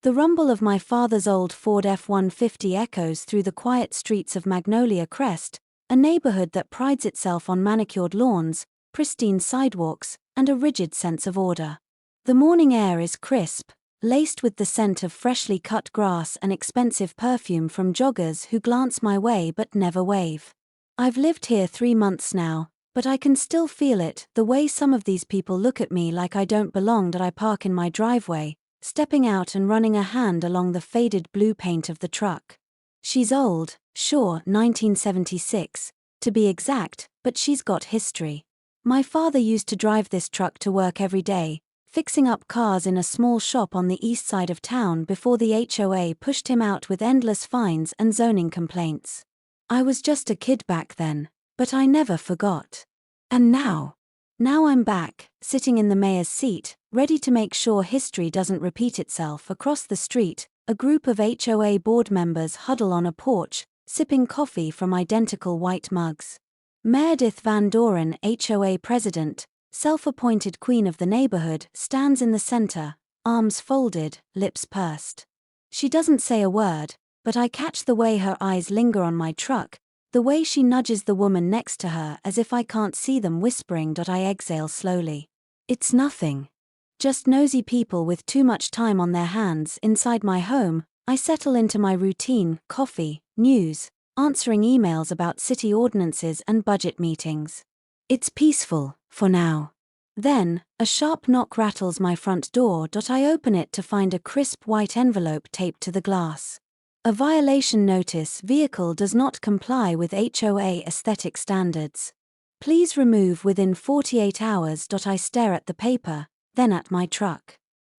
The rumble of my father's old Ford F-150 echoes through the quiet streets of Magnolia Crest, a neighborhood that prides itself on manicured lawns, pristine sidewalks, and a rigid sense of order. The morning air is crisp, laced with the scent of freshly cut grass and expensive perfume from joggers who glance my way but never wave. I've lived here 3 months now, but I can still feel it, the way some of these people look at me like I don't belong. That I park in my driveway, stepping out and running a hand along the faded blue paint of the truck. She's old, sure, 1976, to be exact, but she's got history. My father used to drive this truck to work every day, fixing up cars in a small shop on the east side of town before the HOA pushed him out with endless fines and zoning complaints. I was just a kid back then, but I never forgot. And now I'm back, sitting in the mayor's seat, ready to make sure history doesn't repeat itself. Across the street, a group of HOA board members huddle on a porch, sipping coffee from identical white mugs. Meredith Van Doren, HOA president, self-appointed queen of the neighborhood, stands in the center, arms folded, lips pursed. She doesn't say a word, but I catch the way her eyes linger on my truck, the way she nudges the woman next to her as if I can't see them, whispering. I exhale slowly. It's nothing. Just nosy people with too much time on their hands. Inside my home, I settle into my routine: coffee, news, answering emails about city ordinances and budget meetings. It's peaceful, for now. Then, a sharp knock rattles my front door. I open it to find a crisp white envelope taped to the glass. A violation notice: vehicle does not comply with HOA aesthetic standards. Please remove within 48 hours. I stare at the paper, then at my truck.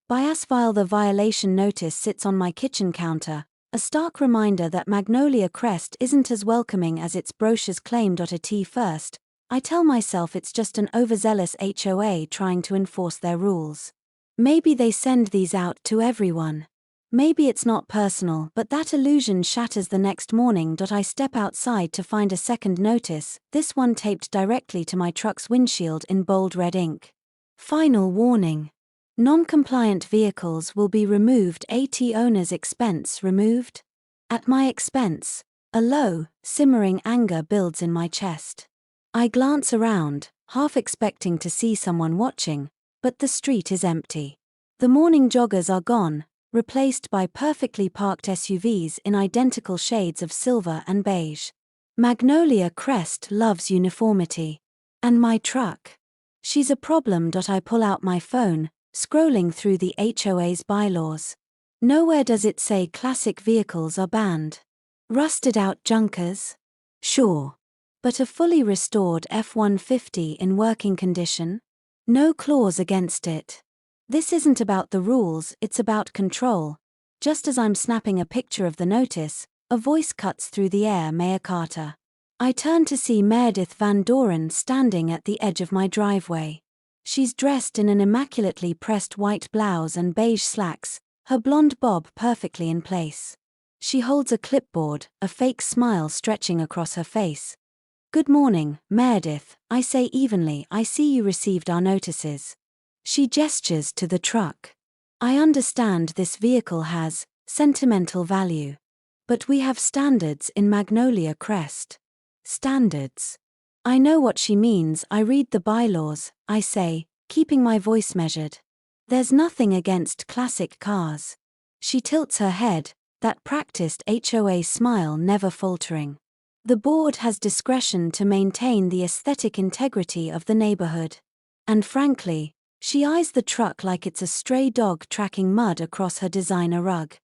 Bias file. The violation notice sits on my kitchen counter, a stark reminder that Magnolia Crest isn't as welcoming as its brochures claim. At first, I tell myself it's just an overzealous HOA trying to enforce their rules. Maybe they send these out to everyone. Maybe it's not personal, but that illusion shatters the next morning. I step outside to find a second notice, this one taped directly to my truck's windshield in bold red ink. Final warning. Non-compliant vehicles will be removed at owner's expense. Removed? At my expense. A low, simmering anger builds in my chest. I glance around, half expecting to see someone watching, but the street is empty. The morning joggers are gone, replaced by perfectly parked SUVs in identical shades of silver and beige. Magnolia Crest loves uniformity. And my truck? She's a problem. I pull out my phone, scrolling through the HOA's bylaws. Nowhere does it say classic vehicles are banned. Rusted out junkers? Sure. But a fully restored F-150 in working condition? No clause against it. This isn't about the rules, it's about control. Just as I'm snapping a picture of the notice, a voice cuts through the air: Mayor Carter. I turn to see Meredith Van Doren standing at the edge of my driveway. She's dressed in an immaculately pressed white blouse and beige slacks, her blonde bob perfectly in place. She holds a clipboard, a fake smile stretching across her face. Good morning, Meredith, I say evenly. I see you received our notices. She gestures to the truck. I understand this vehicle has sentimental value. But we have standards in Magnolia Crest. Standards. I know what she means. I read the bylaws, I say, keeping my voice measured. There's nothing against classic cars. She tilts her head, that practiced HOA smile never faltering. The board has discretion to maintain the aesthetic integrity of the neighborhood. And frankly, she eyes the truck like it's a stray dog tracking mud across her designer rug.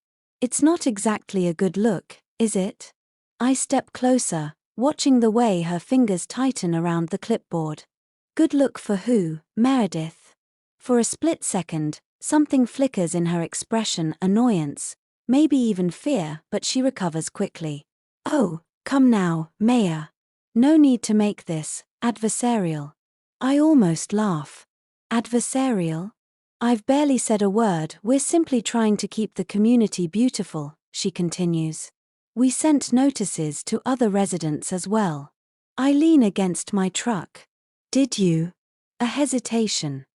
It's not exactly a good look, is it? I step closer, watching the way her fingers tighten around the clipboard. Good look for who, Meredith? For a split second, something flickers in her expression: annoyance, maybe even fear, but she recovers quickly. Oh, come now, Mayor. No need to make this adversarial. I almost laugh. Adversarial? I've barely said a word. We're simply trying to keep the community beautiful, she continues. We sent notices to other residents as well. I lean against my truck. Did you? A hesitation.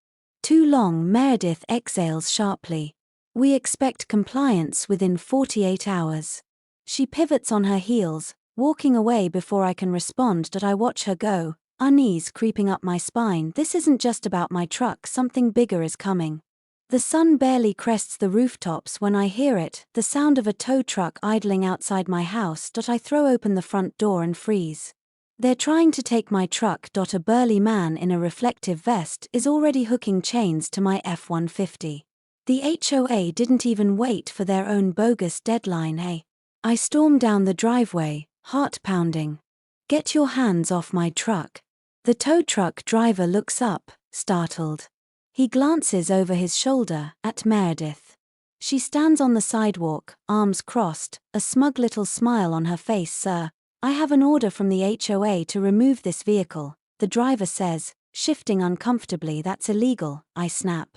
Too long. Meredith exhales sharply. We expect compliance within 48 hours. She pivots on her heels, walking away before I can respond. I watch her go, unease creeping up my spine. This isn't just about my truck, something bigger is coming. The sun barely crests the rooftops when I hear it, the sound of a tow truck idling outside my house. I throw open the front door and freeze. They're trying to take my truck. A burly man in a reflective vest is already hooking chains to my F-150. The HOA didn't even wait for their own bogus deadline, eh? I storm down the driveway, heart pounding. Get your hands off my truck. The tow truck driver looks up, startled. He glances over his shoulder at Meredith. She stands on the sidewalk, arms crossed, a smug little smile on her face. Sir, I have an order from the HOA to remove this vehicle, the driver says, shifting uncomfortably. That's illegal, I snap.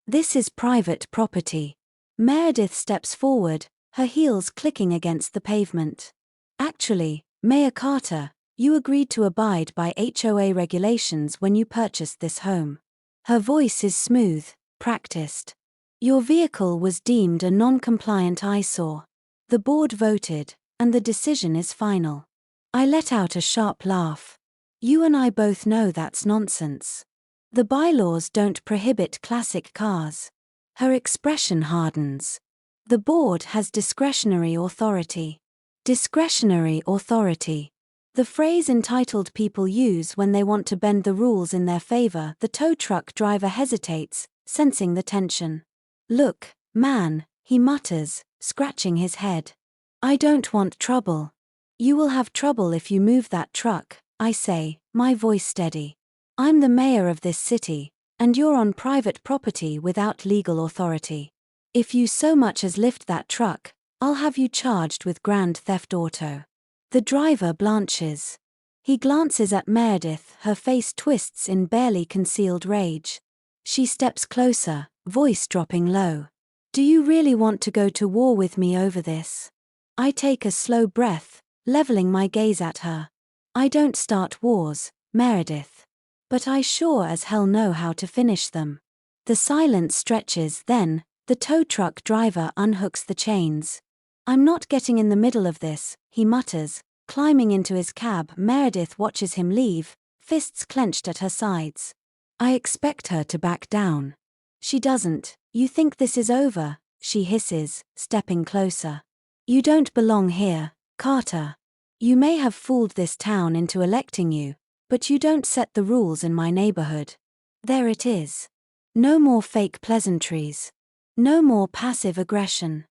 This is private property. Meredith steps forward, her heels clicking against the pavement. Actually, Mayor Carter, you agreed to abide by HOA regulations when you purchased this home. Her voice is smooth, practiced. Your vehicle was deemed a non-compliant eyesore. The board voted, and the decision is final. I let out a sharp laugh. You and I both know that's nonsense. The bylaws don't prohibit classic cars. Her expression hardens. The board has discretionary authority. Discretionary authority. The phrase entitled people use when they want to bend the rules in their favor. The tow truck driver hesitates, sensing the tension. Look, man, he mutters, scratching his head. I don't want trouble. You will have trouble if you move that truck, I say, my voice steady. I'm the mayor of this city, and you're on private property without legal authority. If you so much as lift that truck, I'll have you charged with grand theft auto. The driver blanches. He glances at Meredith, her face twists in barely concealed rage. She steps closer, voice dropping low. Do you really want to go to war with me over this? I take a slow breath, leveling my gaze at her. I don't start wars, Meredith. But I sure as hell know how to finish them. The silence stretches, then, the tow truck driver unhooks the chains. I'm not getting in the middle of this, he mutters, climbing into his cab. Meredith watches him leave, fists clenched at her sides. I expect her to back down. She doesn't. You think this is over, she hisses, stepping closer. You don't belong here, Carter. You may have fooled this town into electing you, but you don't set the rules in my neighborhood. There it is. No more fake pleasantries. No more passive aggression.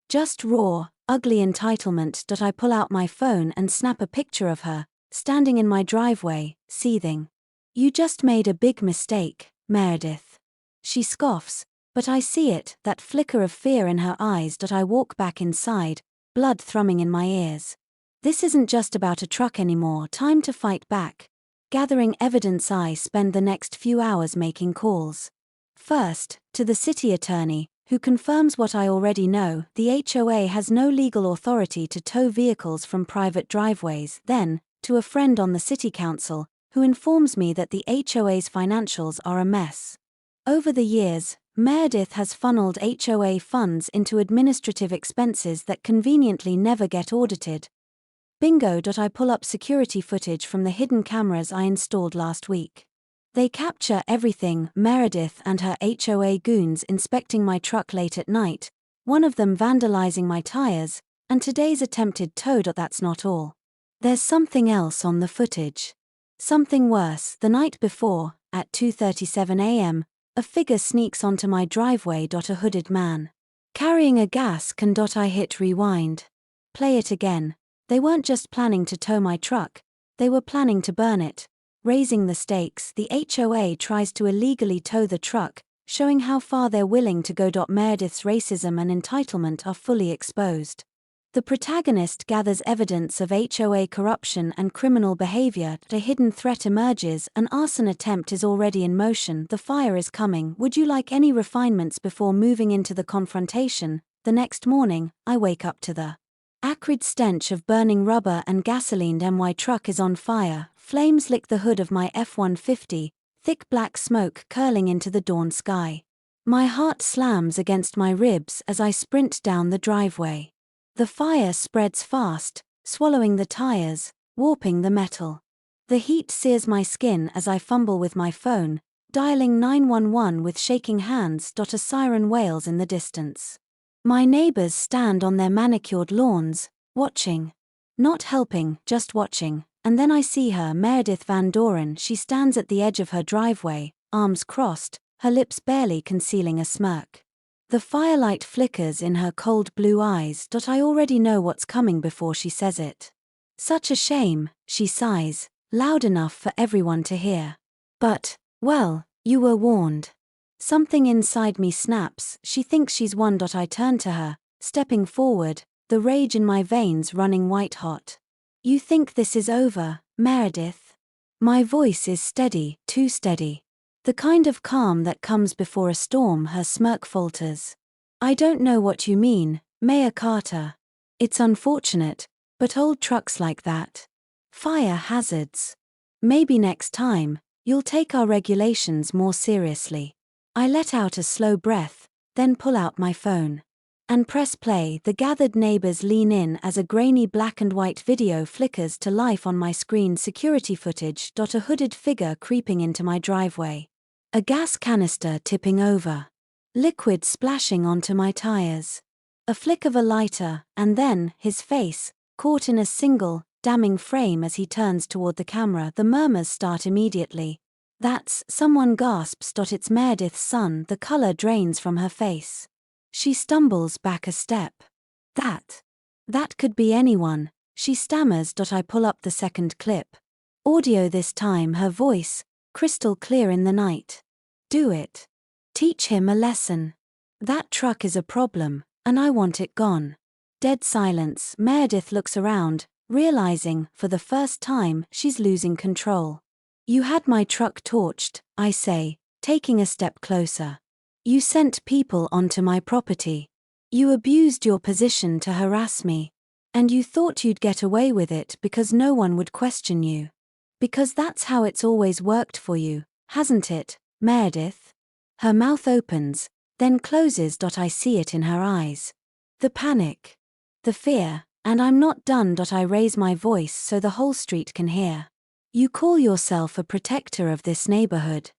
Just raw, ugly entitlement. I pull out my phone and snap a picture of her, standing in my driveway, seething. You just made a big mistake, Meredith. She scoffs, but I see it, that flicker of fear in her eyes. I walk back inside, blood thrumming in my ears. This isn't just about a truck anymore. Time to fight back. Gathering evidence, I spend the next few hours making calls. First, to the city attorney, who confirms what I already know: the HOA has no legal authority to tow vehicles from private driveways. Then, to a friend on the city council, who informs me that the HOA's financials are a mess. Over the years, Meredith has funneled HOA funds into administrative expenses that conveniently never get audited. Bingo. I pull up security footage from the hidden cameras I installed last week. They capture everything: Meredith and her HOA goons inspecting my truck late at night, one of them vandalizing my tires, and today's attempted tow. That's not all. There's something else on the footage. Something worse. The night before, at 2:37 a.m., a figure sneaks onto my driveway. A hooded man. Carrying a gas can. I hit rewind. Play it again. They weren't just planning to tow my truck, they were planning to burn it. Raising the stakes, the HOA tries to illegally tow the truck, showing how far they're willing to go. Meredith's racism and entitlement are fully exposed. The protagonist gathers evidence of HOA corruption and criminal behavior. A hidden threat emerges: an arson attempt is already in motion. The fire is coming. Would you like any refinements before moving into the confrontation? The next morning, I wake up to the acrid stench of burning rubber and gasoline. My truck is on fire. Flames lick the hood of my F-150, thick black smoke curling into the dawn sky. My heart slams against my ribs as I sprint down the driveway. The fire spreads fast, swallowing the tires, warping the metal. The heat sears my skin as I fumble with my phone, dialing 911 with shaking hands. A siren wails in the distance. My neighbors stand on their manicured lawns, watching. Not helping, just watching, and then I see her, Meredith Van Doren. She stands at the edge of her driveway, arms crossed, her lips barely concealing a smirk. The firelight flickers in her cold blue eyes. I already know what's coming before she says it. Such a shame, she sighs, loud enough for everyone to hear. But, well, you were warned. Something inside me snaps. She thinks she's won. I turn to her, stepping forward, the rage in my veins running white hot. You think this is over, Meredith? My voice is steady, too steady. The kind of calm that comes before a storm. Her smirk falters. I don't know what you mean, Mayor Carter. It's unfortunate, but old trucks like that. Fire hazards. Maybe next time, you'll take our regulations more seriously. I let out a slow breath, then pull out my phone. And press play. The gathered neighbors lean in as a grainy black and white video flickers to life on my screen. Security footage. A hooded figure creeping into my driveway. A gas canister tipping over. Liquid splashing onto my tires. A flick of a lighter, and then, his face, caught in a single, damning frame as he turns toward the camera. The murmurs start immediately. That's, someone gasps. It's Meredith's son. The color drains from her face. She stumbles back a step. That could be anyone, she stammers. I pull up the second clip. Audio this time, her voice, crystal clear in the night. Do it. Teach him a lesson. That truck is a problem, and I want it gone. Dead silence. Meredith looks around, realizing, for the first time, she's losing control. You had my truck torched, I say, taking a step closer. You sent people onto my property. You abused your position to harass me. And you thought you'd get away with it because no one would question you. Because that's how it's always worked for you, hasn't it, Meredith? Her mouth opens, then closes. I see it in her eyes. The panic. The fear, and I'm not done. I raise my voice so the whole street can hear. You call yourself a protector of this neighborhood.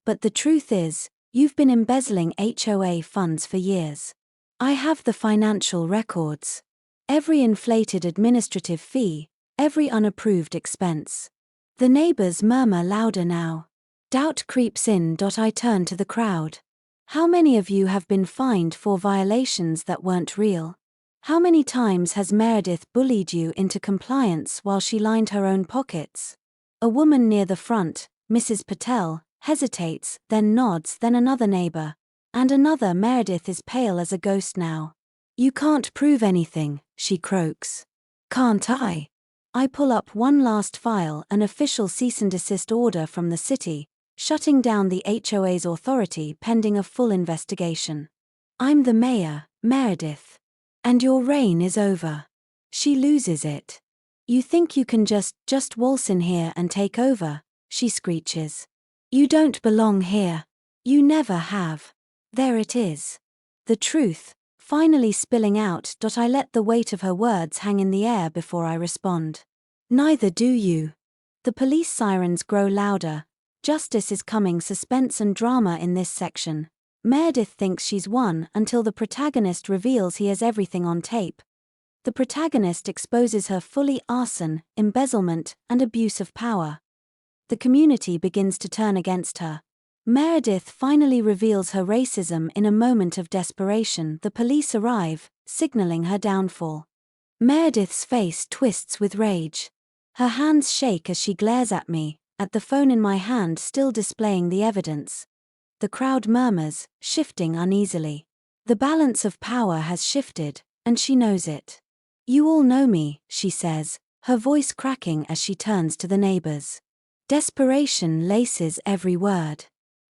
But the truth is, you've been embezzling HOA funds for years. I have the financial records. Every inflated administrative fee, every unapproved expense. The neighbors murmur louder now. Doubt creeps in. I turn to the crowd. How many of you have been fined for violations that weren't real? How many times has Meredith bullied you into compliance while she lined her own pockets? A woman near the front, Mrs. Patel, hesitates, then nods. Then another neighbor. And another. Meredith is pale as a ghost now. You can't prove anything, she croaks. Can't I? I pull up one last file, an official cease and desist order from the city, shutting down the HOA's authority pending a full investigation. I'm the mayor, Meredith. And your reign is over. She loses it. You think you can just waltz in here and take over, she screeches. You don't belong here. You never have. There it is. The truth, finally spilling out. I let the weight of her words hang in the air before I respond. Neither do you. The police sirens grow louder. Justice is coming. Suspense and drama in this section. Meredith thinks she's won until the protagonist reveals he has everything on tape. The protagonist exposes her fully: arson, embezzlement, and abuse of power. The community begins to turn against her. Meredith finally reveals her racism in a moment of desperation. The police arrive, signaling her downfall. Meredith's face twists with rage. Her hands shake as she glares at me, at the phone in my hand still displaying the evidence. The crowd murmurs, shifting uneasily. The balance of power has shifted, and she knows it. You all know me, she says, her voice cracking as she turns to the neighbors. Desperation laces every word.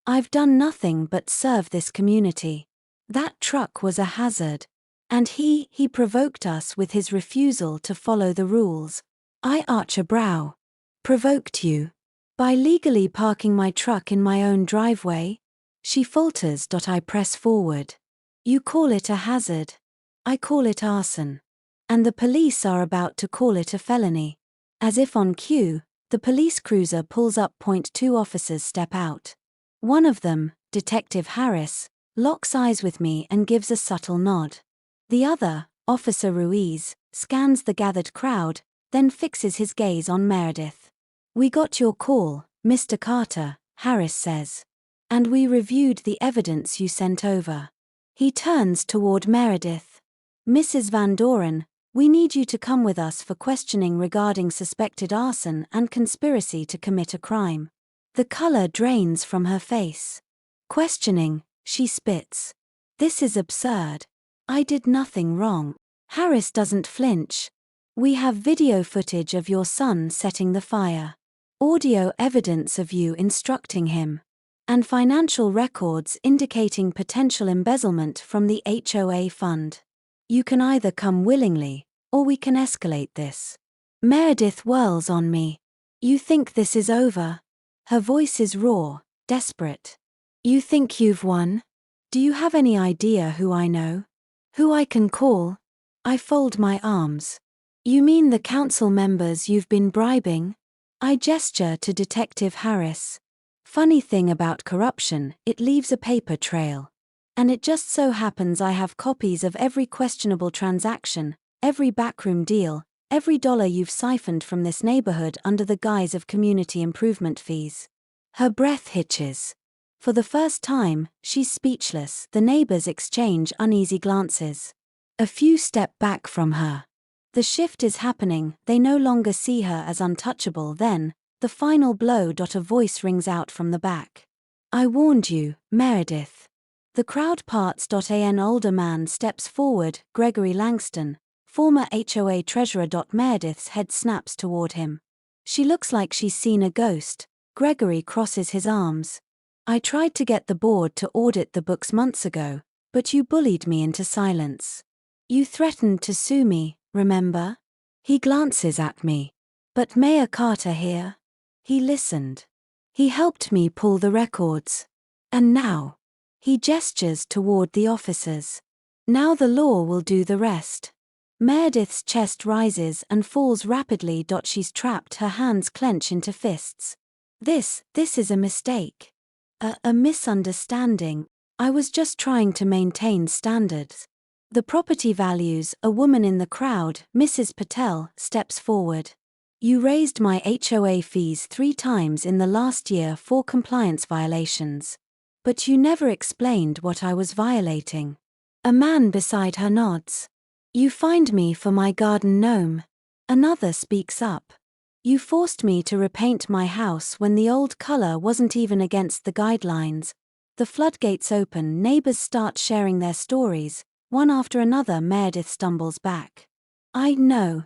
I've done nothing but serve this community. That truck was a hazard. And he provoked us with his refusal to follow the rules. I arch a brow. Provoked you? By legally parking my truck in my own driveway? She falters. I press forward. You call it a hazard. I call it arson. And the police are about to call it a felony. As if on cue, the police cruiser pulls up. 2 officers step out. One of them, Detective Harris, locks eyes with me and gives a subtle nod. The other, Officer Ruiz, scans the gathered crowd, then fixes his gaze on Meredith. We got your call, Mr. Carter, Harris says. And we reviewed the evidence you sent over. He turns toward Meredith. Mrs. Van Doren, we need you to come with us for questioning regarding suspected arson and conspiracy to commit a crime. The color drains from her face. Questioning, she spits. This is absurd. I did nothing wrong. Harris doesn't flinch. We have video footage of your son setting the fire. Audio evidence of you instructing him. And financial records indicating potential embezzlement from the HOA fund. You can either come willingly, or we can escalate this. Meredith whirls on me. You think this is over? Her voice is raw, desperate. You think you've won? Do you have any idea who I know? Who I can call? I fold my arms. You mean the council members you've been bribing? I gesture to Detective Harris. Funny thing about corruption, it leaves a paper trail. And it just so happens I have copies of every questionable transaction, every backroom deal, every dollar you've siphoned from this neighborhood under the guise of community improvement fees. Her breath hitches. For the first time, she's speechless. The neighbors exchange uneasy glances. A few step back from her. The shift is happening, they no longer see her as untouchable. Then, the final blow. A voice rings out from the back. I warned you, Meredith. The crowd parts. An older man steps forward, Gregory Langston, former HOA treasurer. Meredith's head snaps toward him. She looks like she's seen a ghost. Gregory crosses his arms. I tried to get the board to audit the books months ago, but you bullied me into silence. You threatened to sue me, remember? He glances at me. But Mayor Carter here? He listened. He helped me pull the records. And now? He gestures toward the officers. Now the law will do the rest. Meredith's chest rises and falls rapidly. She's trapped, her hands clench into fists. This is a mistake. A misunderstanding. I was just trying to maintain standards. The property values. A woman in the crowd, Mrs. Patel, steps forward. You raised my HOA fees 3 times in the last year for compliance violations. But you never explained what I was violating. A man beside her nods. You fined me for my garden gnome. Another speaks up. You forced me to repaint my house when the old color wasn't even against the guidelines. The floodgates open, neighbors start sharing their stories, one after another. Meredith stumbles back. I know,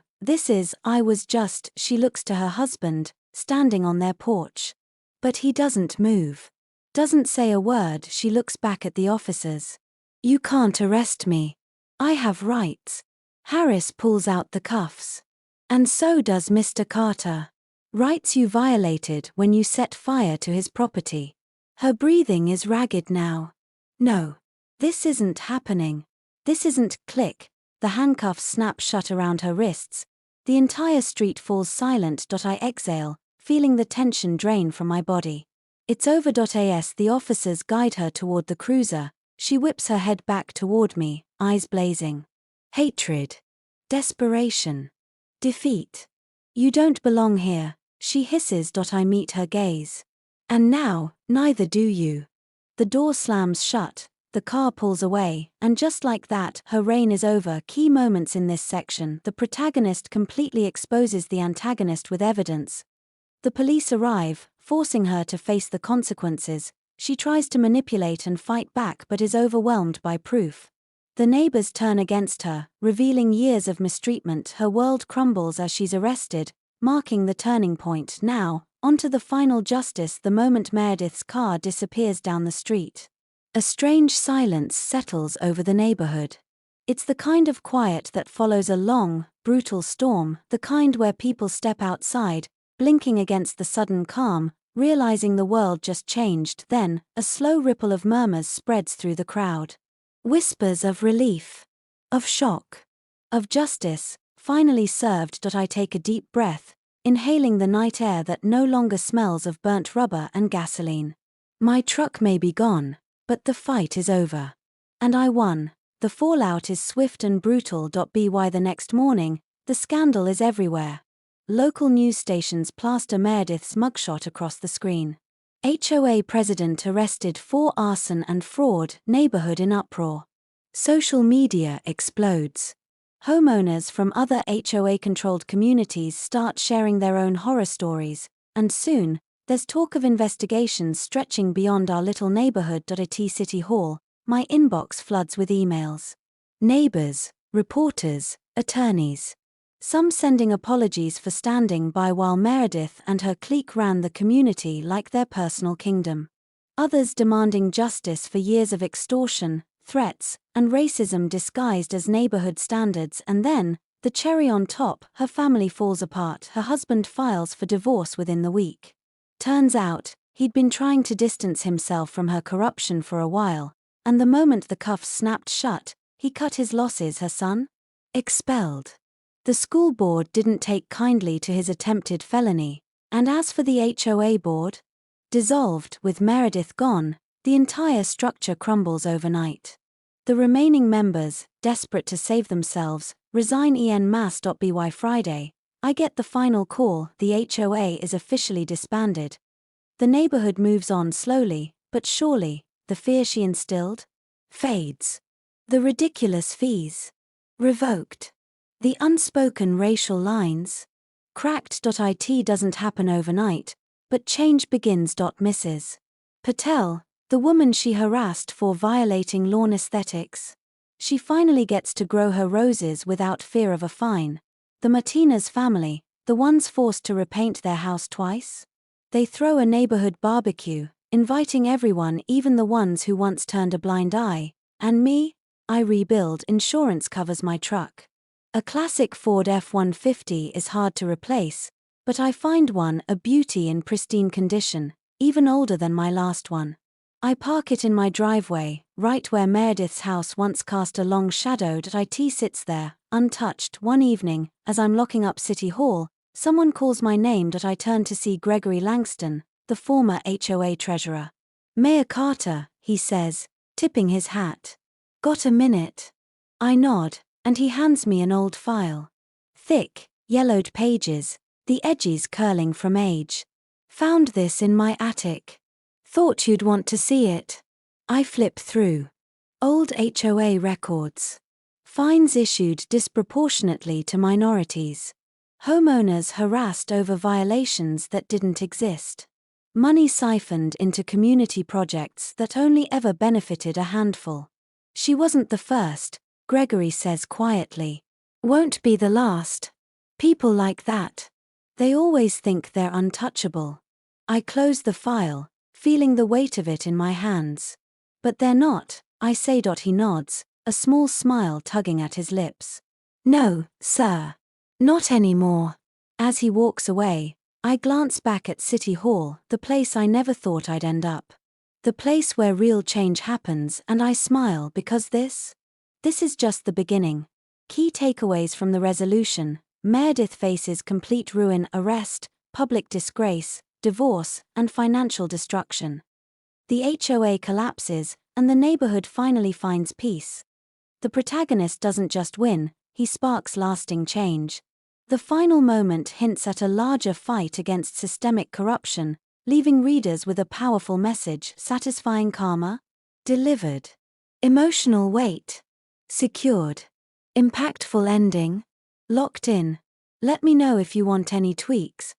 I was just. She looks to her husband, standing on their porch. But he doesn't move. Doesn't say a word. She looks back at the officers. You can't arrest me. I have rights. Harris pulls out the cuffs. And so does Mr. Carter. Rights you violated when you set fire to his property. Her breathing is ragged now. No. This isn't happening. This isn't. Click. The handcuffs snap shut around her wrists. The entire street falls silent. I exhale, feeling the tension drain from my body. It's over. As the officers guide her toward the cruiser, she whips her head back toward me, eyes blazing. Hatred. Desperation. Defeat. You don't belong here, she hisses. I meet her gaze. And now, neither do you. The door slams shut, the car pulls away, and just like that, her reign is over. Key moments in this section. The protagonist completely exposes the antagonist with evidence. The police arrive, forcing her to face the consequences. She tries to manipulate and fight back but is overwhelmed by proof. The neighbors turn against her, revealing years of mistreatment. Her world crumbles as she's arrested, marking the turning point. Now, onto the final justice. The moment Meredith's car disappears down the street. A strange silence settles over the neighborhood. It's the kind of quiet that follows a long, brutal storm, the kind where people step outside, blinking against the sudden calm, realizing the world just changed. Then, a slow ripple of murmurs spreads through the crowd. Whispers of relief, of shock, of justice, finally served. I take a deep breath, inhaling the night air that no longer smells of burnt rubber and gasoline. My truck may be gone, but the fight is over. And I won. The fallout is swift and brutal. By the next morning, the scandal is everywhere. Local news stations plaster Meredith's mugshot across the screen. HOA president arrested for arson and fraud, neighborhood in uproar. Social media explodes. Homeowners from other HOA-controlled communities start sharing their own horror stories, and soon, there's talk of investigations stretching beyond our little neighborhood. At City Hall, my inbox floods with emails. Neighbors, reporters, attorneys. Some sending apologies for standing by while Meredith and her clique ran the community like their personal kingdom. Others demanding justice for years of extortion, threats, and racism disguised as neighborhood standards. And then, the cherry on top, her family falls apart. Her husband files for divorce within the week. Turns out, he'd been trying to distance himself from her corruption for a while, and the moment the cuffs snapped shut, he cut his losses. Her son? Expelled. The school board didn't take kindly to his attempted felony, and as for the HOA board? Dissolved. With Meredith gone, the entire structure crumbles overnight. The remaining members, desperate to save themselves, resign en masse. By Friday, I get the final call: the HOA is officially disbanded. The neighborhood moves on slowly, but surely. The fear she instilled fades. The ridiculous fees revoked. The unspoken racial lines cracked. It doesn't happen overnight, but change begins. Mrs. Patel, the woman she harassed for violating lawn aesthetics. She finally gets to grow her roses without fear of a fine. The Martinez family, the ones forced to repaint their house twice. They throw a neighborhood barbecue, inviting everyone, even the ones who once turned a blind eye. And me? I rebuild. Insurance covers my truck. A classic Ford F-150 is hard to replace, but I find one, a beauty in pristine condition, even older than my last one. I park it in my driveway, right where Meredith's house once cast a long shadow. It sits there, untouched. One evening, as I'm locking up City Hall, someone calls my name. I turn to see Gregory Langston, the former HOA treasurer. "Mayor Carter," he says, tipping his hat. "Got a minute?" I nod, and he hands me an old file. Thick, yellowed pages, the edges curling from age. "Found this in my attic. Thought you'd want to see it." I flip through. Old HOA records. Fines issued disproportionately to minorities. Homeowners harassed over violations that didn't exist. Money siphoned into community projects that only ever benefited a handful. She wasn't the first, Gregory says quietly. Won't be the last. People like that. They always think they're untouchable. I close the file, feeling the weight of it in my hands. But they're not, I say. He nods, a small smile tugging at his lips. "No, sir. Not anymore." As he walks away, I glance back at City Hall, the place I never thought I'd end up. The place where real change happens, and I smile because this is just the beginning. Key takeaways from the resolution: Meredith faces complete ruin, arrest, public disgrace, divorce, and financial destruction. The HOA collapses, and the neighborhood finally finds peace. The protagonist doesn't just win, he sparks lasting change. The final moment hints at a larger fight against systemic corruption, leaving readers with a powerful message: satisfying karma? Delivered. Emotional weight? Secured. Impactful ending? Locked in. Let me know if you want any tweaks.